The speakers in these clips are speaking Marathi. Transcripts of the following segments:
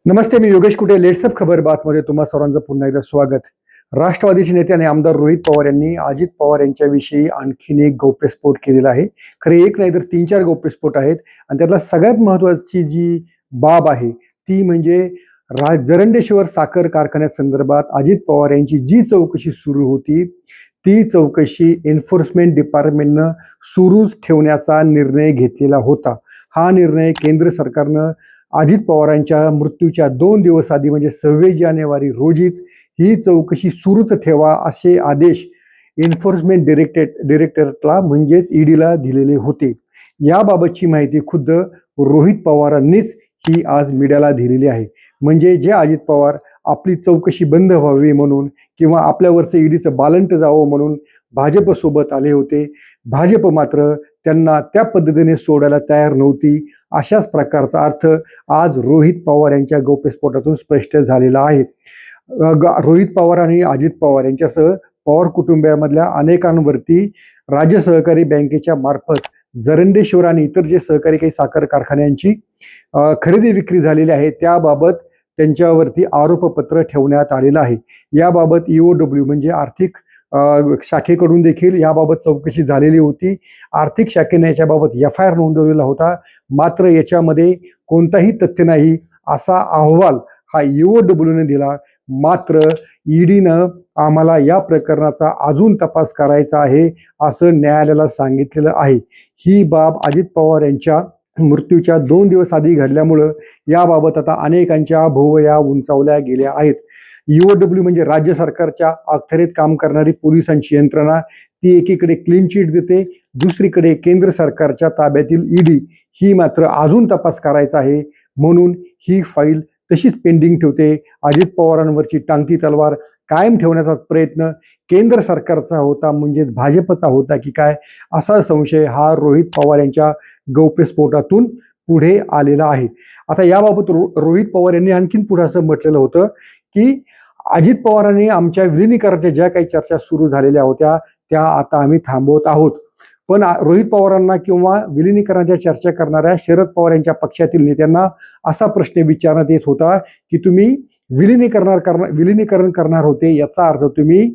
नमस्ते, मी योगेश कुटे. लेट्सअप खबर बातमध्ये तुम्हा सर्वांचं पुन्हा एकदा स्वागत. राष्ट्रवादीचे नेते आणि आमदार रोहित पवार यांनी अजित पवार यांच्याविषयी आणखीन एक गौप्यस्फोट केलेला आहे. खरे एक नाही तर 3-4 गौप्यस्फोट आहेत आणि त्यातला सगळ्यात महत्त्वाची जी बाब आहे ती म्हणजे जरंडेश्वर साखर कारखान्यासंदर्भात अजित पवार यांची जी चौकशी सुरू होती ती चौकशी एन्फोर्समेंट डिपार्टमेंटनं सुरूच ठेवण्याचा निर्णय घेतलेला होता. हा निर्णय केंद्र सरकारनं अजित पवारांच्या मृत्यूच्या 2 दिवस आधी म्हणजे 26 जानेवारी रोजीच ही चौकशी सुरूच ठेवा असे आदेश एन्फोर्समेंट डिरेक्टरेटला म्हणजेच ईडीला दिलेले होते. याबाबतची माहिती खुद्द रोहित पवारांनीच ही आज मीडियाला दिलेली आहे. म्हणजे जे अजित पवार आपली चौकशी बंद व्हावी म्हणून किंवा आपल्यावरचं ईडीचं बालंट जावं म्हणून भाजपसोबत आले होते, भाजप मात्र त्यांना त्या पद्धतीने सोडायला तयार नव्हती. अशाच प्रकारचा अर्थ आज रोहित पवार यांच्या गौप्यस्फोटातून स्पष्ट झालेला आहे. रोहित पवार आणि अजित पवार यांच्यासह पवार कुटुंबियामधल्या अनेकांवरती राज्य सहकारी बँकेच्या मार्फत जरंडेश्वर आणि इतर जे सहकारी काही साखर कारखान्यांची खरेदी विक्री झालेली आहे त्याबाबत त्यांच्यावरती आरोपपत्र ठेवण्यात आलेलं आहे. याबाबत EOW म्हणजे आर्थिक शाखेकडून देखील याबाबत चौकशी झालेली होती. आर्थिक शाखेने याच्याबाबत FIR नोंदवलेला होता. मात्र याच्यामध्ये कोणताही तथ्य नाही असा अहवाल हा EOWने दिला. मात्र ईडीनं आम्हाला या प्रकरणाचा अजून तपास करायचा आहे असं न्यायालयाला सांगितलेलं आहे. ही बाब अजित पवार यांच्या मृत्यूच्या 2 दिवस आधी घडल्यामुळं याबाबत आता अनेकांच्या भुवया उंचावल्या गेल्या आहेत. EOW म्हणजे राज्य सरकारच्या अखत्यारीत काम करणारी पोलिसांची यंत्रणा, ती एकीकडे क्लीन चिट देते, दुसरीकडे केंद्र सरकारच्या ताब्यातील ईडी ही मात्र अजून तपास करायचा आहे म्हणून ही फाईल तशीच पेंडिंग ठेवते. अजित पवारांवरची टांगती तलवार कायम ठेवण्याचा प्रयत्न केंद्र सरकारचा होता म्हणजेच भाजपचा होता की काय असा संशय हा रोहित पवार यांच्या गौप्यस्फोटातून पुढे आलेला आहे. आता याबाबत रोहित पवार यांनी आणखीन पुढे असं म्हटलेलं होतं की अजित पवारांनी आमच्या विलिनीकरणाच्या ज्या काही चर्चा सुरू झालेल्या होत्या त्या आता आम्ही थांबवत आहोत. पण रोहित पवारांना किंवा विलिनीकरणाच्या चर्चा करणाऱ्या शरद पवार यांच्या पक्षातील नेत्यांना असा प्रश्न विचारण्यात येत होता की तुम्ही विलिनीकरण करणार होते याचा अर्थ तुम्ही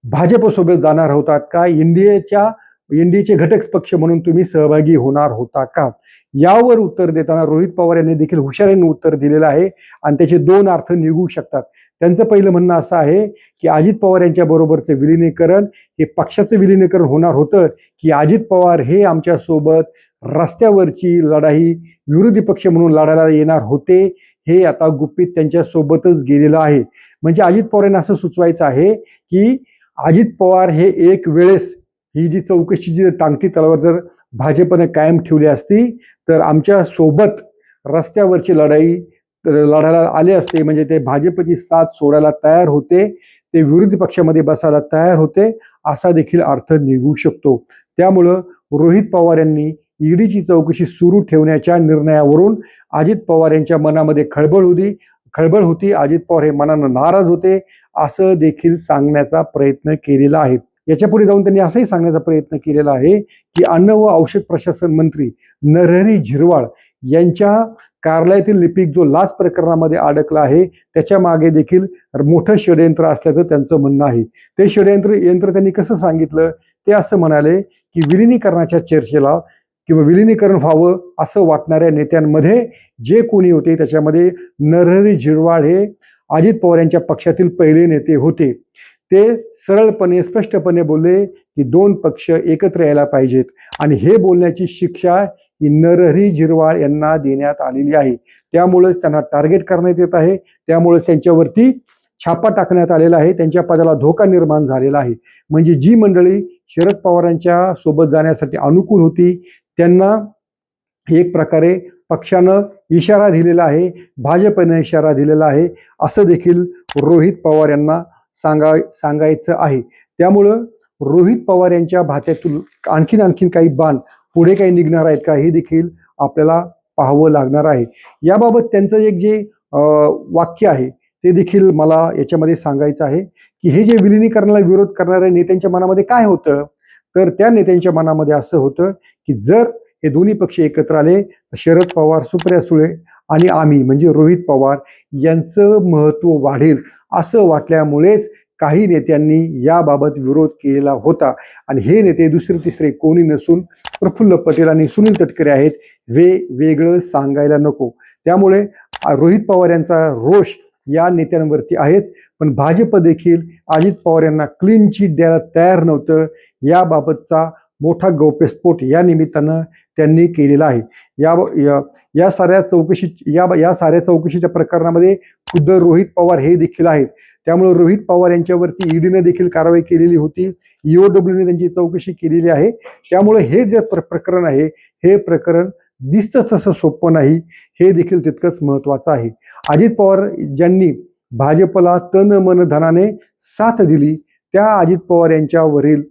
भाजपसोबत जाणार होतात का, एनडीएचे घटक पक्ष म्हणून तुम्ही सहभागी होणार होता का. यावर उत्तर देताना रोहित पवार यांनी देखील हुशारीने उत्तर दिलेलं आहे आणि त्याचे 2 अर्थ निघू शकतात. त्यांचं पहिलं म्हणणं असं आहे की अजित पवार यांच्या बरोबरचं विलिनीकरण हे पक्षाचं विलिनीकरण होणार होतं की अजित पवार हे आमच्या सोबत रस्त्यावरची लढाई विरोधी पक्ष म्हणून लढायला येणार होते, हे आता गुपित त्यांच्या सोबतच गेलेलं आहे. म्हणजे अजित पवार यांना असं सुचवायचं आहे की अजित पवार हे एक वेळेस ही जी चौकशीची टांगती तलवार जर भाजपने कायम ठेवली असती तर आमच्या सोबत रस्त्यावरची लढाई लढायला आले असते. म्हणजे ते भाजपची साथ सोडायला तयार होते, ते विरोधी पक्षामध्ये बसायला तयार होते असा देखील अर्थ निघू शकतो. त्यामुळं रोहित पवार यांनी ईडीची चौकशी सुरू ठेवण्याच्या निर्णयावरून अजित पवार यांच्या मनामध्ये खळबळ होती. अजित पवार हे मनानं नाराज होते असं देखील सांगण्याचा प्रयत्न केलेला आहे. याच्या पुढे जाऊन त्यांनी असंही सांगण्याचा प्रयत्न केलेला आहे की अन्न व औषध प्रशासन मंत्री नरहरी झिरवाळ यांच्या कार्यालयातील लिपिक जो लाच प्रकरणामध्ये अडकला आहे त्याच्या मागे देखील मोठं षडयंत्र असल्याचं त्यांचं म्हणणं आहे. ते षडयंत्र त्यांनी कसं सांगितलं, ते असं म्हणाले की विलिनीकरणाच्या चर्चेला किंवा विलिनीकरण व्हावं असं वाटणाऱ्या नेत्यांमध्ये जे कोणी होते त्याच्यामध्ये नरहरी झिरवाळ हे अजित पवार यांच्या पक्षातील पहिले नेते होते. ते सरळपणे स्पष्टपणे बोलले की 2 पक्ष एकत्र यायला पाहिजेत आणि हे बोलण्याची शिक्षा ही नरहरी झिरवाळ यांना देण्यात आलेली आहे. त्यामुळेच त्यांना टार्गेट करण्यात येत आहे, त्यामुळेच त्यांच्यावरती छापा टाकण्यात आलेला आहे, त्यांच्या पदाला धोका निर्माण झालेला आहे. म्हणजे जी मंडळी शरद पवारांच्या सोबत जाण्यासाठी अनुकूल होती त्यांना एक प्रकारे पक्षानं इशारा दिलेला आहे, भाजपने इशारा दिलेला आहे असं देखील रोहित पवार यांना सांगायचं आहे. त्यामुळं रोहित पवार यांच्या भात्यातून आणखीन काही बाण पुढे काही निघणार आहेत का हे देखील आपल्याला पाहावं लागणार आहे. याबाबत त्यांचं एक जे वाक्य आहे ते देखील मला याच्यामध्ये सांगायचं आहे की हे जे विलिनीकरणाला विरोध करणाऱ्या नेत्यांच्या मनामध्ये काय होतं, तर त्या नेत्यांच्या मनामध्ये असं होतं की जर हे दोन्ही पक्ष एकत्र आले तर शरद पवार, सुप्रिया सुळे आणि आम्ही म्हणजे रोहित पवार यांचं महत्त्व वाढेल असं वाटल्यामुळेच काही नेत्यांनी याबाबत विरोध केलेला होता. आणि हे नेते दुसरे तिसरे कोणी नसून प्रफुल्ल पटेल आणि सुनील तटकरे आहेत. वेगळं सांगायला नको. त्यामुळे रोहित पवार यांचा रोष या नेत्यांवरती आहेच, पण भाजप देखील अजित पवार यांना क्लीन चिट द्यायला तयार नव्हतं. याबाबतचा मोठा गौप्यस्फोट या निमित्तानं त्यांनी केलेला आहे. या साऱ्या चौकशीच्या प्रकरणामध्ये खुद्द रोहित पवार हे देखील आहेत. त्यामुळे रोहित पवार यांच्यावरती ईडीने देखील कारवाई केलेली होती, EOWने त्यांची चौकशी केलेली आहे. त्यामुळे हे जे प्रकरण आहे हे प्रकरण दिसतं तसं सोपं नाही, हे देखील तितकंच महत्वाचं आहे. अजित पवार ज्यांनी भाजपला तन मन धनाने साथ दिली त्या अजित पवार यांच्यावरील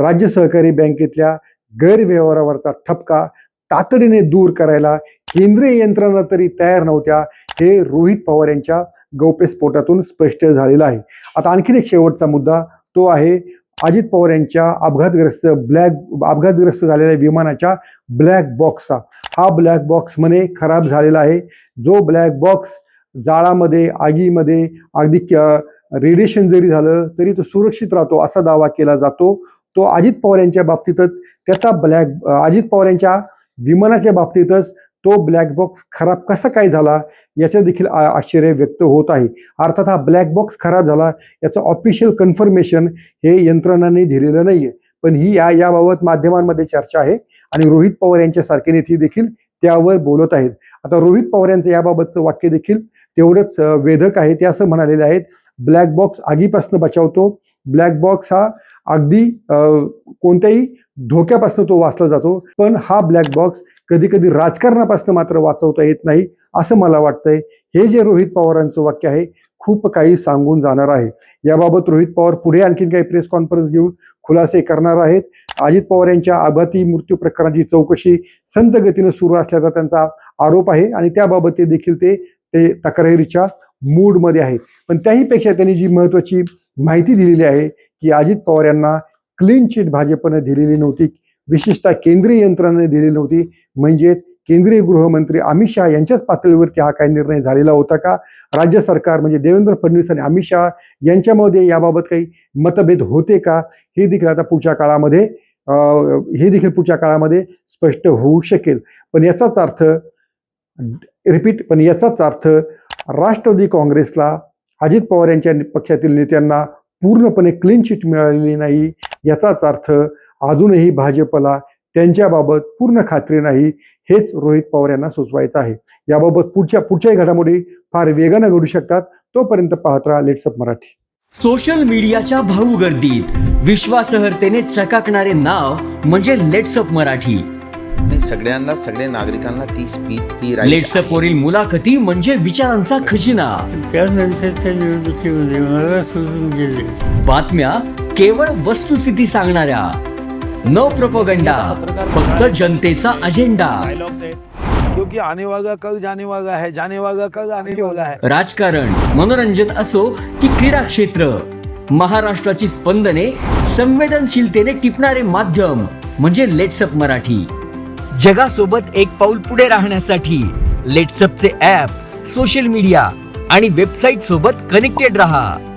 राज्य सहकारी बँकेतल्या गैरव्यवहारावरचा ठपका तातडीने दूर करायला केंद्रीय यंत्रणा तरी तयार नव्हत्या, हे रोहित पवार यांच्या गौप्यस्फोटातून स्पष्ट झालेलं आहे. आता आणखीन एक शेवटचा मुद्दा तो आहे अजित पवार यांच्या अपघातग्रस्त झालेल्या विमानाच्या ब्लॅक बॉक्सचा. हा ब्लॅक बॉक्स म्हणे खराब झालेला आहे. जो ब्लॅक बॉक्स जाळामध्ये आगीमध्ये अगदी रेडिएशन जरी झालं तरी तो सुरक्षित राहतो असा दावा केला जातो. तो अजित पवार यांच्या बाबतीतच अजित पवार यांच्या विमानाच्या बाबतीतच तो ब्लॅक बॉक्स खराब कसा काय झाला याचं देखील आश्चर्य व्यक्त होत आहे. अर्थात हा ब्लॅक बॉक्स खराब झाला याचं ऑफिशियल कन्फर्मेशन हे यंत्रणांनी दिलेलं नाहीये, पण ही याबाबत माध्यमांमध्ये चर्चा आहे आणि रोहित पवार यांच्यासारखे नेते देखील त्यावर बोलत आहेत. आता रोहित पवार यांचं याबाबतचं वाक्य देखील तेवढंच वेधक आहे. ते असं म्हणालेले आहेत, ब्लॅक बॉक्स आगीपासून बचावतो. ब्लॅक बॉक्स हा अगदी कोणत्याही धोक्यापासून तो वाचला जातो, पण हा ब्लॅक बॉक्स कधी कधी राजकारणापासून मात्र वाचवता येत नाही असं मला वाटतंय. हे जे रोहित पवारांचं वाक्य आहे खूप काही सांगून जाणार आहे. याबाबत रोहित पवार पुढे आणखीन काही प्रेस कॉन्फरन्स घेऊन खुलासे करणार आहेत. अजित पवार यांच्या अपघाती मृत्यू प्रकरणाची चौकशी संत गतीनं सुरू असल्याचा त्यांचा आरोप आहे आणि त्याबाबत ते देखील ते तक्रारीच्या मूडमध्ये आहेत. पण त्याहीपेक्षा त्यांनी जी महत्वाची माहिती दिलेली आहे की अजित पवार यांना क्लीन चिट भाजपने दिलेली नव्हती, विशेषतः केंद्रीय यंत्रणेने दिलेली नव्हती. म्हणजेच केंद्रीय गृहमंत्री अमित शहा यांच्याच पातळीवरती हा काय निर्णय झालेला होता का? राज्य सरकार म्हणजे देवेंद्र फडणवीस आणि अमित शहा यांच्यामध्ये याबाबत काही मतभेद होते का? हे देखील आता पुढच्या काळामध्ये स्पष्ट होऊ शकेल. पण याचाच अर्थ राष्ट्रवादी काँग्रेसला अजित पवार यांच्या पक्षातील नेत्यांना पूर्णपणे क्लीन चिट मिळालेली नाही. याचाच अर्थ अजूनही भाजपला त्यांच्याबाबत पूर्ण खात्री नाही, हेच रोहित पवार यांना सुचवायचं आहे. याबाबत पुढच्या घडामोडी फार वेगाने घडू शकतात. तोपर्यंत पाहत राहा लेट्सअप मराठी. सोशल मीडियाच्या भाऊ गर्दीत विश्वासार्हतेने चकाकणारे नाव म्हणजे लेट्सअप मराठी. सगळ्या नागरिकांना ती स्पीच लेट्सअप वरील मुलाखती म्हणजे विचारांचा खजिना. त्यानंतरच्या निवडणुकीमध्ये मला सोडून गेले. बातम्या केवळ वस्तुस्थिती सांगणाऱ्या, न प्रोपगंडा, फक्त जनतेचा अजेंडा. क्योंकि आने वाला कल जाने वाला है, जाने वाला कल आने वाला है. राजकारण, मनोरंजन असो की क्रीडा क्षेत्र, महाराष्ट्राची स्पंदने संवेदनशीलतेने टिपणारे माध्यम म्हणजे लेट्सअप मराठी. जगासोबत एक पाऊल पुढे राहण्यासाठी लेट्सअपचे ॲप, सोशल मीडिया आणि वेबसाईट सोबत कनेक्टेड रहा.